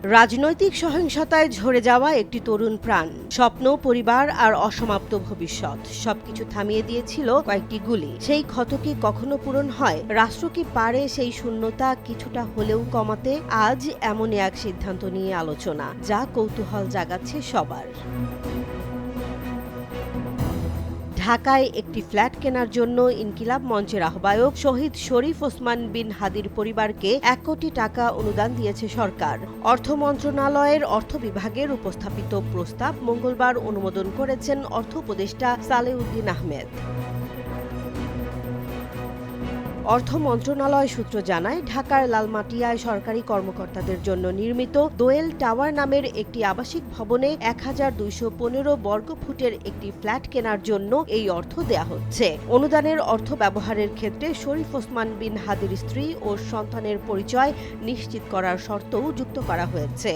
রাজনৈতিক সহিংসতায় ঝরে যাওয়া একটি তরুণ প্রাণ, স্বপ্ন, পরিবার আর অসমাপ্ত ভবিষ্যৎ সবকিছু থামিয়ে দিয়েছিল কয়েকটি গুলি। সেই ক্ষত কি কখনো পূরণ হয়? রাষ্ট্র কি পারে সেই শূন্যতা কিছুটা হলেও কমাতে? আজ এমনই এক সিদ্ধান্ত নিয়ে আলোচনা, যা কৌতূহল জাগাচ্ছে সবার। ঢাকায় একটি ফ্ল্যাট কেনার জন্য ইনকিলাব মঞ্চের আহ্বায়ক শহীদ শরীফ ওসমান বিন হাদির পরিবারকে ১ কোটি টাকা অনুদান দিয়েছে সরকার। অর্থ মন্ত্রণালয়ের অর্থ বিভাগের উপস্থাপিত প্রস্তাব মঙ্গলবার অনুমোদন করেছেন অর্থ উপদেষ্টা সালেউদ্দিন আহমেদ। অর্থ মন্ত্রণালয় সূত্র জানায়, ঢাকার লালমাটিয়ায় সরকারি কর্মকর্তাদের জন্য নির্মিত দোয়েল টাওয়ার নামের একটি আবাসিক ভবনে ১,২১৫ বর্গফুটের একটি ফ্ল্যাট কেনার জন্য এই অর্থ দেয়া হচ্ছে। অনুদানের অর্থ ব্যবহারের ক্ষেত্রে শরীফ ওসমান বিন হাদির স্ত্রী ও সন্তানের পরিচয় নিশ্চিত করার শর্তও যুক্ত করা হয়েছে।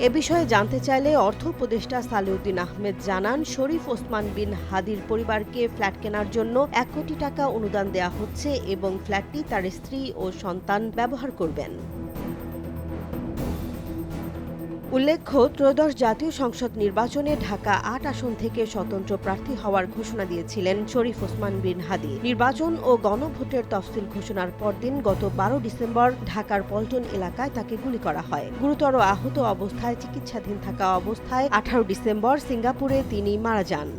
এ বিষয়ে জানতে চাইলে অর্থ উপদেষ্টা সালেউদ্দিন আহমেদ জানান, শরীফ ওসমান বিন হাদির পরিবারকে ফ্ল্যাট কেনার জন্য ১ কোটি টাকা অনুদান দেয়া হচ্ছে এবং ফ্ল্যাটটি তার স্ত্রী ও সন্তান ব্যবহার করবেন। উল্লেখ্য, ত্রয়োদশ জাতীয় সংসদ নির্বাচনে ঢাকা ৮ আসন থেকে স্বতন্ত্র প্রার্থী হওয়ার ঘোষণা দিয়েছিলেন শরীফ ওসমান বিন হাদি। নির্বাচন ও গণভোটের তফসিল ঘোষণার পরদিন গত ১২ ডিসেম্বর ঢাকার পল্টন এলাকায় তাকে গুলি করা হয়। গুরুতর আহত অবস্থায় চিকিৎসাধীন থাকা অবস্থায় ১৮ ডিসেম্বর সিঙ্গাপুরে তিনি মারা যান।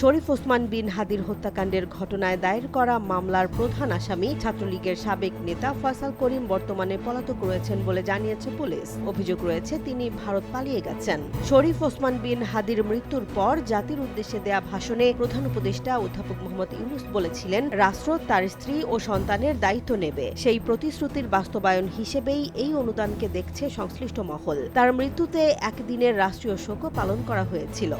শরীফ ওসমান বিন হাদির হত্যাকাণ্ডের ঘটনায় দায়ের করা মামলার প্রধান আসামি ছাত্রলীগের সাবেক নেতা ফয়সাল করিম বর্তমানে পলাতক রয়েছেন বলে জানিয়েছে পুলিশ। অভিযোগ রয়েছে তিনি ভারত পালিয়ে গেছেন। শরীফ ওসমান বিন হাদির মৃত্যুর পর জাতির উদ্দেশ্যে দেয়া ভাষণে প্রধান উপদেষ্টা অধ্যাপক মোহাম্মদ ইউনূস বলেছিলেন, রাষ্ট্র তার স্ত্রী ও সন্তানের দায়িত্ব নেবে। সেই প্রতিশ্রুতির বাস্তবায়ন হিসেবেই এই অনুদানকে দেখছে সংশ্লিষ্ট মহল। তার মৃত্যুতে একদিনের রাষ্ট্রীয় শোকও পালন করা হয়েছিল।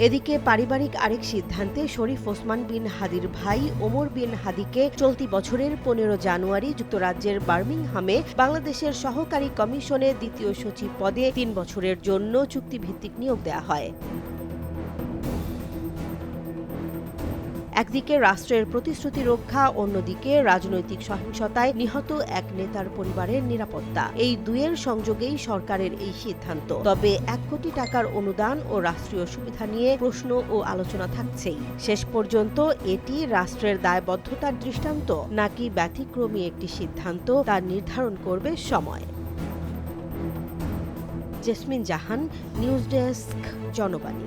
এদিকে পারিবারিক আরেক সিদ্ধান্তে শরীফ ওসমান বিন হাদির ভাই ওমর বিন হাদিকে চলতি বছরের ১৫ জানুয়ারি যুক্তরাজ্যের বার্মিংহামে বাংলাদেশের সহকারী কমিশনে দ্বিতীয় সচিব পদে ৩ বছরের জন্য চুক্তিভিত্তিক নিয়োগ দেয়া হয়। একদিকে রাষ্ট্রের প্রতিশ্রুতি রক্ষা, অন্যদিকে রাজনৈতিক সহিংসতায় নিহত এক নেতার পরিবারের নিরাপত্তা, এই দুয়ের সংযোগেই সরকারের এই সিদ্ধান্ত। তবে ১ কোটি টাকার অনুদান ও রাষ্ট্রীয় সুবিধা নিয়ে প্রশ্ন ও আলোচনা থাকছেই। শেষ পর্যন্ত এটি রাষ্ট্রের দায়বদ্ধতার দৃষ্টান্ত নাকি ব্যতিক্রমী একটি সিদ্ধান্ত, তা নির্ধারণ করবে সময়। জেসমিন জাহান, নিউজ ডেস্ক, জনবাণী।